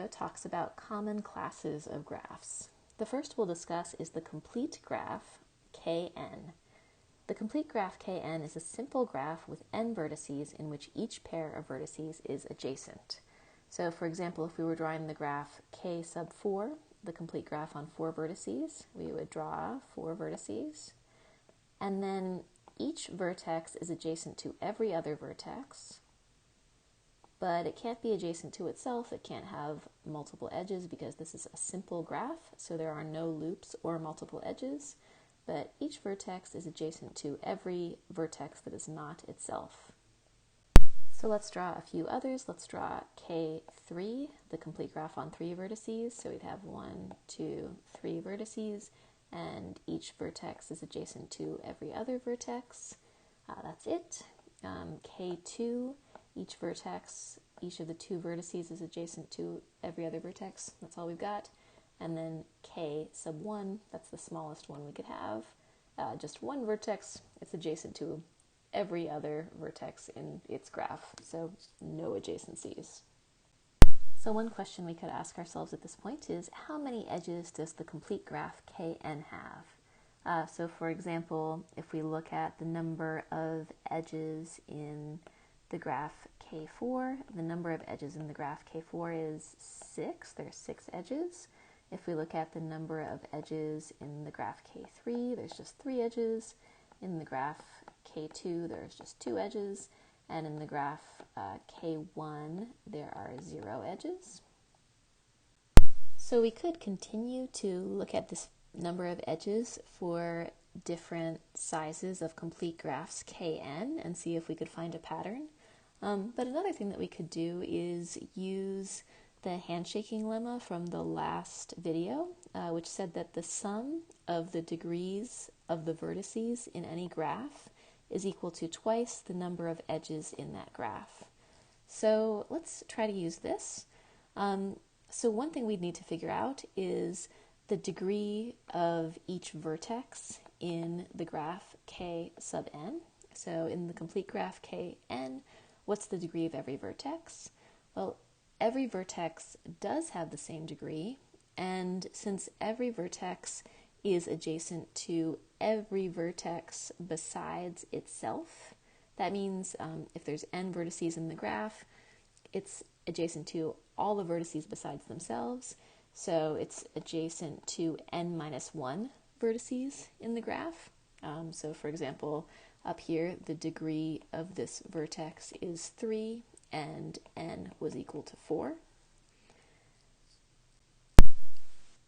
video talks about common classes of graphs. The first we'll discuss is the complete graph, Kn. The complete graph Kn is a simple graph with n vertices in which each pair of vertices is adjacent. So for example, if we were drawing the graph K sub 4, the complete graph on 4 vertices, we would draw 4 vertices, and then each vertex is adjacent to every other vertex, but it can't be adjacent to itself. It can't have multiple edges because this is a simple graph, so there are no loops or multiple edges, but each vertex is adjacent to every vertex that is not itself. So let's draw a few others. Let's draw K3, the complete graph on 3 vertices. So we'd have 1, 2, 3 vertices, and each vertex is adjacent to every other vertex. That's it. K2, each of the 2 vertices is adjacent to every other vertex. That's all we've got. And then K sub 1, that's the smallest one we could have. Just one vertex, it's adjacent to every other vertex in its graph, so no adjacencies. So one question we could ask ourselves at this point is, how many edges does the complete graph Kn have? So for example, if we look at the number of edges in the graph K4, the number of edges in the graph K4 is 6. There are 6 edges. If we look at the number of edges in the graph K3, there's just 3 edges. In the graph K2, there's just 2 edges. And in the graph K1, there are 0 edges. So we could continue to look at this number of edges for different sizes of complete graphs Kn and see if we could find a pattern. But another thing that we could do is use the handshaking lemma from the last video, which said that the sum of the degrees of the vertices in any graph is equal to twice the number of edges in that graph. So let's try to use this. So one thing we'd need to figure out is the degree of each vertex in the graph K sub n. So in the complete graph Kn, what's the degree of every vertex? Well, every vertex does have the same degree, and since every vertex is adjacent to every vertex besides itself, that means if there's n vertices in the graph, it's adjacent to all the vertices besides themselves, so it's adjacent to n minus 1 vertices in the graph. So for example, up here, the degree of this vertex is 3, and n was equal to 4.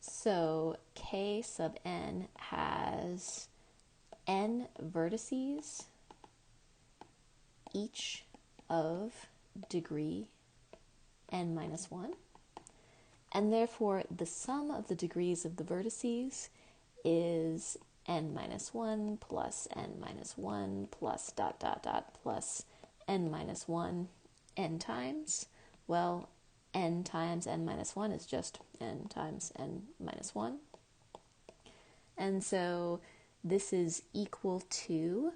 So K sub n has n vertices, each of degree n minus 1, and therefore the sum of the degrees of the vertices is n minus 1 plus n minus 1 plus ... plus n minus 1 n times. Well, n times n minus 1 is just n times n minus 1. And so this is equal to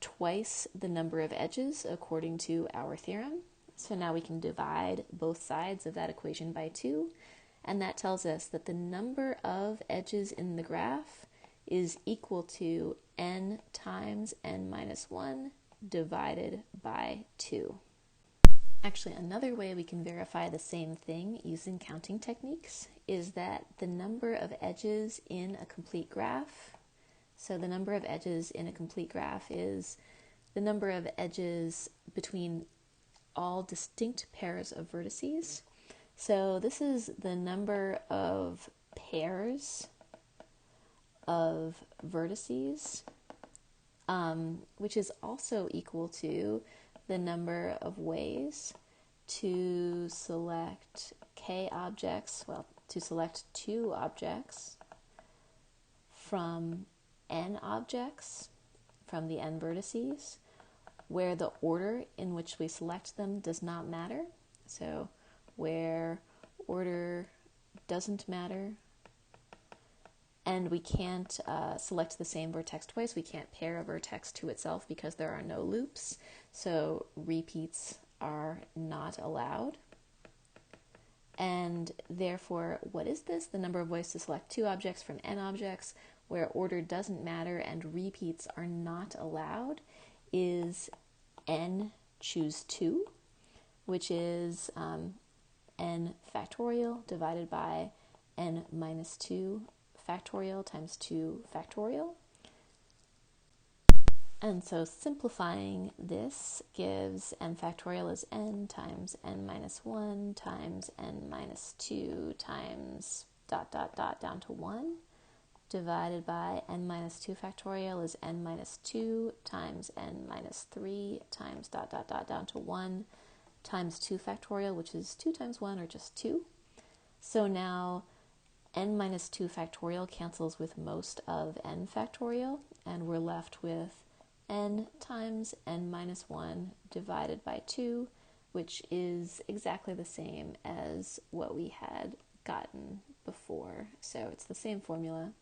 twice the number of edges according to our theorem. So now we can divide both sides of that equation by 2, and that tells us that the number of edges in the graph is equal to n times n minus 1 divided by 2. Actually, another way we can verify the same thing using counting techniques is that the number of edges in a complete graph, so the number of edges in a complete graph is the number of edges between all distinct pairs of vertices. So this is the number of pairs of vertices, which is also equal to the number of ways to select to select 2 objects from n objects from the n vertices, where the order in which we select them does not matter. So where order doesn't matter, and we can't select the same vertex twice. We can't pair a vertex to itself because there are no loops, so repeats are not allowed. And therefore, what is this? The number of ways to select two objects from n objects where order doesn't matter and repeats are not allowed is n choose 2, which is n factorial divided by n minus 2 factorial times 2 factorial. And so simplifying this gives n factorial is n times n minus 1 times n minus 2 times ... down to 1, divided by n minus 2 factorial is n minus 2 times n minus 3 times ... down to 1 times 2 factorial, which is 2 times 1, or just 2. So now n minus 2 factorial cancels with most of n factorial, and we're left with n times n minus 1 divided by 2, which is exactly the same as what we had gotten before. So it's the same formula.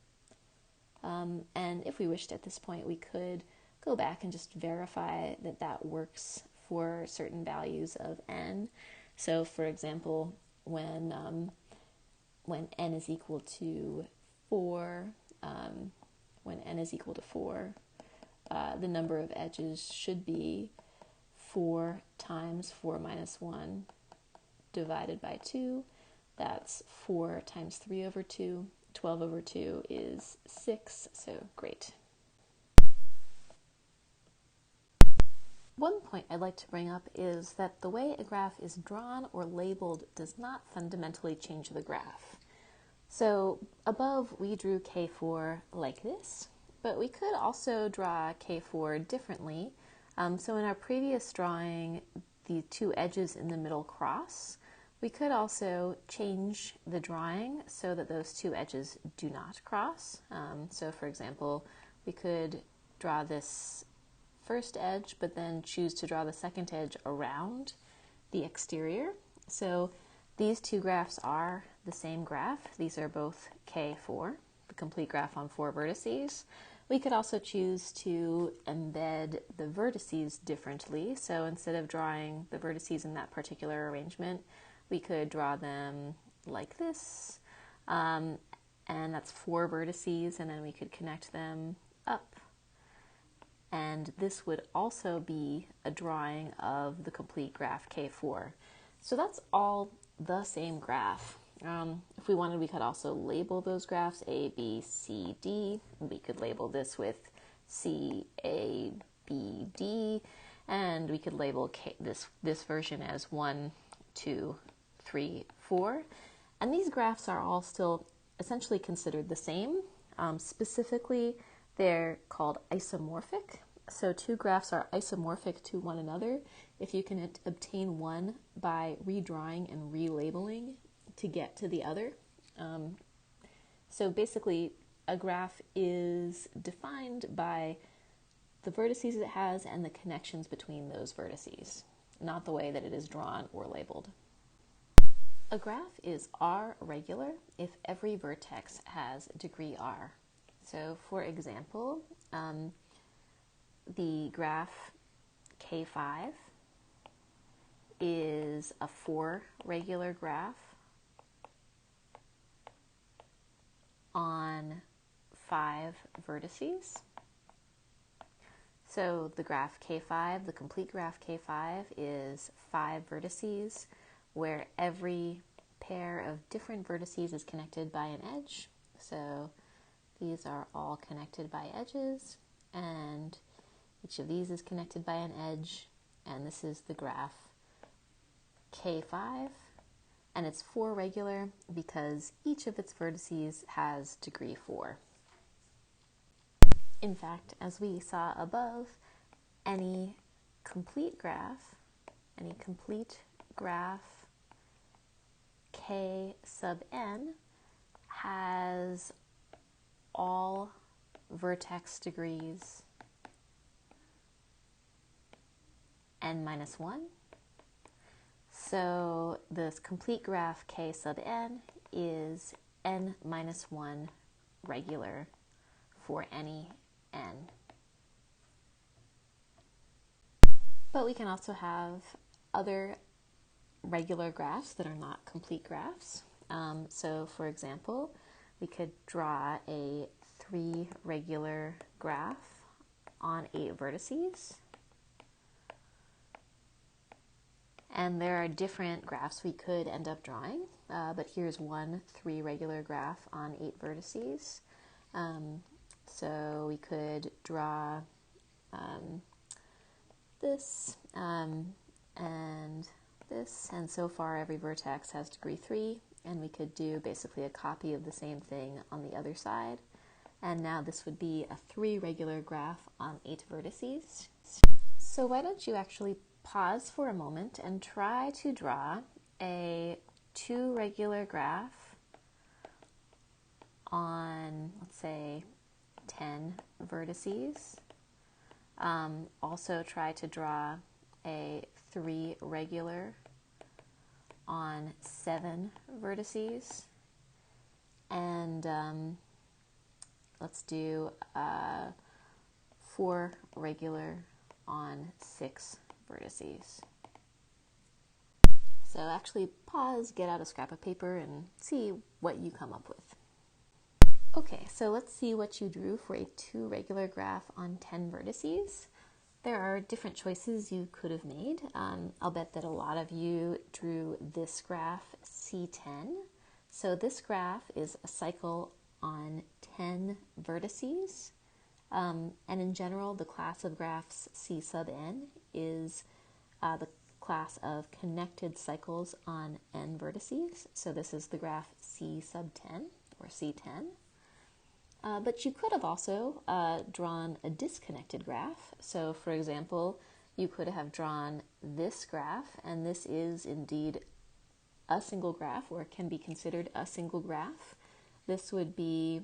And if we wished at this point, we could go back and just verify that that works for certain values of n. So for example, when n is equal to 4, the number of edges should be 4 times 4 minus 1 divided by 2. That's 4 times 3 over 2. 12 over 2 is 6, so great. One point I'd like to bring up is that the way a graph is drawn or labeled does not fundamentally change the graph. So above we drew K4 like this, but we could also draw K4 differently. So in our previous drawing, the two edges in the middle cross. We could also change the drawing so that those two edges do not cross. So for example, we could draw this first edge, but then choose to draw the second edge around the exterior. So these two graphs are the same graph. These are both K4, the complete graph on 4 vertices. We could also choose to embed the vertices differently. So instead of drawing the vertices in that particular arrangement, we could draw them like this, and that's 4 vertices, and then we could connect them up. And this would also be a drawing of the complete graph K4. So that's all the same graph. If we wanted, we could also label those graphs A, B, C, D. We could label this with C, A, B, D, and we could label this version as 1, 2, 3, 4. And these graphs are all still essentially considered the same. Specifically, they're called isomorphic. So two graphs are isomorphic to one another if you can obtain one by redrawing and relabeling to get to the other. So basically, a graph is defined by the vertices it has and the connections between those vertices, not the way that it is drawn or labeled. A graph is R regular if every vertex has degree R. So for example, the graph K5 is a 4 regular graph on 5 vertices. So the graph K5, the complete graph K5, is 5 vertices where every pair of different vertices is connected by an edge. So these are all connected by edges, and each of these is connected by an edge, and this is the graph K5, and it's 4 regular because each of its vertices has degree 4. In fact, as we saw above, any complete graph K sub n has all vertex degrees n minus 1. So this complete graph K sub n is n minus 1 regular for any n. But we can also have other regular graphs that are not complete graphs. So for example, we could draw a 3 regular graph on 8 vertices. And there are different graphs we could end up drawing, but here's one 3 regular graph on 8 vertices. So we could draw this and this, and so far every vertex has degree 3, and we could do basically a copy of the same thing on the other side. And now this would be a 3 regular graph on 8 vertices. So why don't you actually pause for a moment and try to draw a 2 regular graph on, let's say, 10 vertices. Also try to draw a 3 regular on 7 vertices. And let's do 4 regular on 6 vertices. So actually pause, get out a scrap of paper, and see what you come up with. Okay, so let's see what you drew for a 2 regular graph on 10 vertices. There are different choices you could have made. I'll bet that a lot of you drew this graph, C10. So this graph is a cycle on 10 vertices. And in general, the class of graphs C sub n is the class of connected cycles on n vertices. So this is the graph C sub 10, or C10. But you could have also drawn a disconnected graph. So for example, you could have drawn this graph, and this is indeed a single graph, or it can be considered a single graph. This would be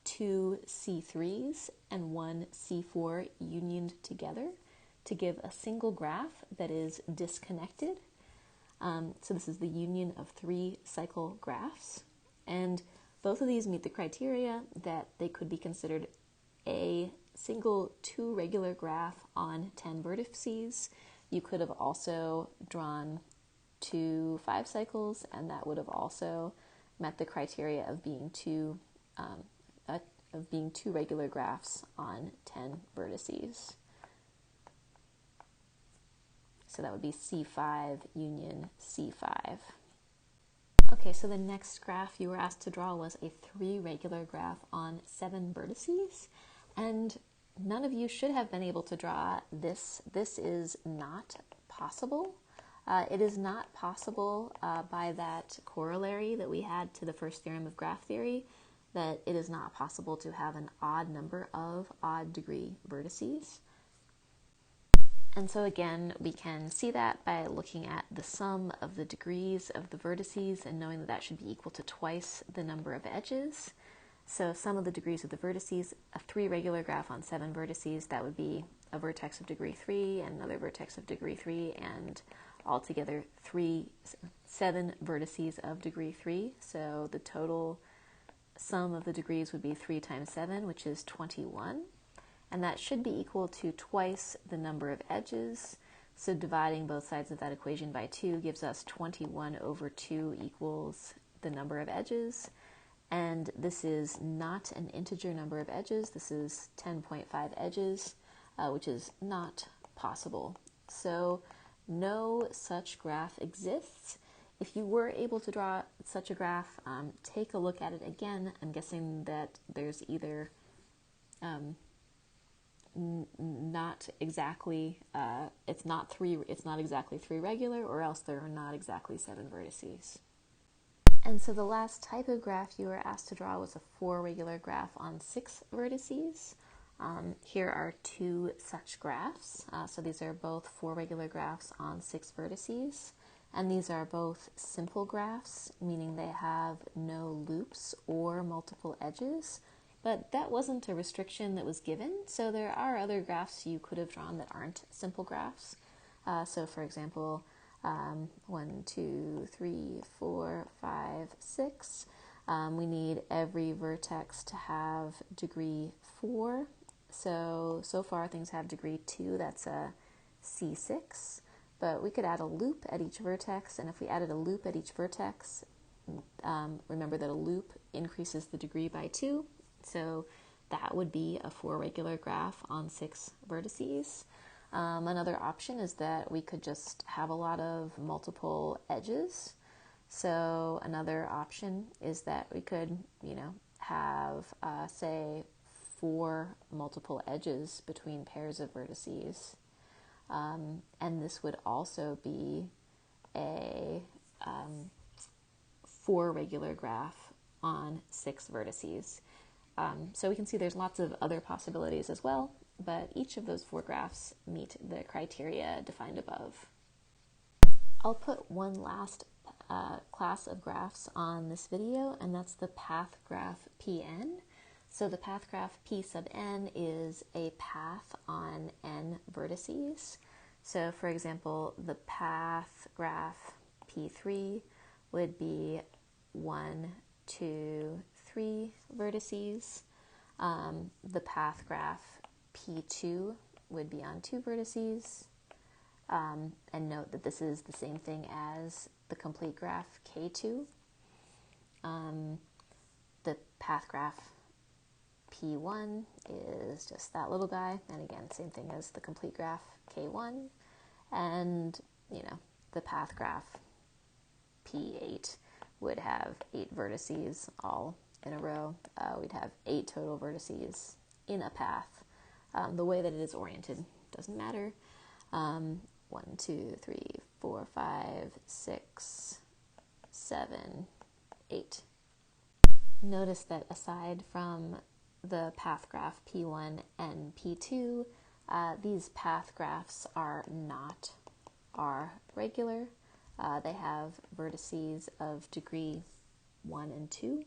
2 C3s and 1 C4 unioned together to give a single graph that is disconnected. So this is the union of 3 cycle graphs, and both of these meet the criteria that they could be considered a single 2 regular graph on 10 vertices. You could have also drawn 2 5 cycles, and that would have also met the criteria of being two regular graphs on 10 vertices. So that would be C5 union C5. Okay, so the next graph you were asked to draw was a 3 regular graph on 7 vertices, and none of you should have been able to draw this. This is not possible. It is not possible by that corollary that we had to the first theorem of graph theory, that it is not possible to have an odd number of odd degree vertices. And so again, we can see that by looking at the sum of the degrees of the vertices and knowing that that should be equal to twice the number of edges. So sum of the degrees of the vertices, a 3 regular graph on 7 vertices, that would be a vertex of degree 3 and another vertex of degree 3, and altogether 7 vertices of degree 3. So the total sum of the degrees would be 3 times 7, which is 21. And that should be equal to twice the number of edges. So dividing both sides of that equation by 2 gives us 21 over 2 equals the number of edges. And this is not an integer number of edges. This is 10.5 edges, which is not possible. So no such graph exists. If you were able to draw such a graph, take a look at it again. I'm guessing that there's either not exactly it's not exactly 3 regular, or else there are not exactly 7 vertices. And so the last type of graph you were asked to draw was a 4 regular graph on 6 vertices. Here are 2 such graphs. So these are both 4 regular graphs on 6 vertices, and these are both simple graphs, meaning they have no loops or multiple edges. But that wasn't a restriction that was given, so there are other graphs you could have drawn that aren't simple graphs. So for example, 1, 2, 3, 4, 5, 6. We need every vertex to have degree 4. So far things have degree 2, that's a C6. but we could add a loop at each vertex, and if we added a loop at each vertex, remember that a loop increases the degree by 2, so that would be a 4 regular graph on 6 vertices. Another option is that we could just have a lot of multiple edges. So another option is that we could, have, say, 4 multiple edges between pairs of vertices. And this would also be a 4 regular graph on 6 vertices. So we can see there's lots of other possibilities as well, but each of those 4 graphs meet the criteria defined above. I'll put one last class of graphs on this video, and that's the path graph Pn. So the path graph P sub n is a path on n vertices. So for example, the path graph P3 would be 1, 2, 3 vertices. The path graph P2 would be on 2 vertices. And note that this is the same thing as the complete graph K2. The path graph P1 is just that little guy, and again, same thing as the complete graph K1. And, the path graph P8 would have 8 vertices all in a row. We'd have 8 total vertices in a path. The way that it is oriented doesn't matter. 1, 2, 3, 4, 5, 6, 7, 8. Notice that aside from the path graph P1 and P2, these path graphs are not R-regular. They have vertices of degree 1 and 2.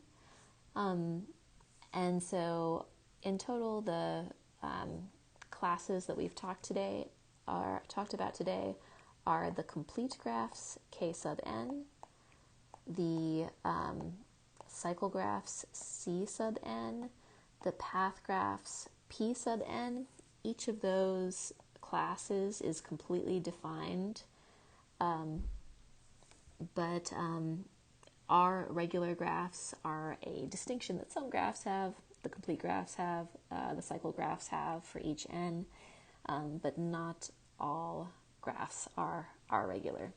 And so in total, the classes that we've talked about today are the complete graphs K sub n, the cycle graphs C sub n, the path graphs P sub n. Each of those classes is completely defined, but our regular graphs are a distinction that some graphs have, the complete graphs have, the cycle graphs have for each n, but not all graphs are regular.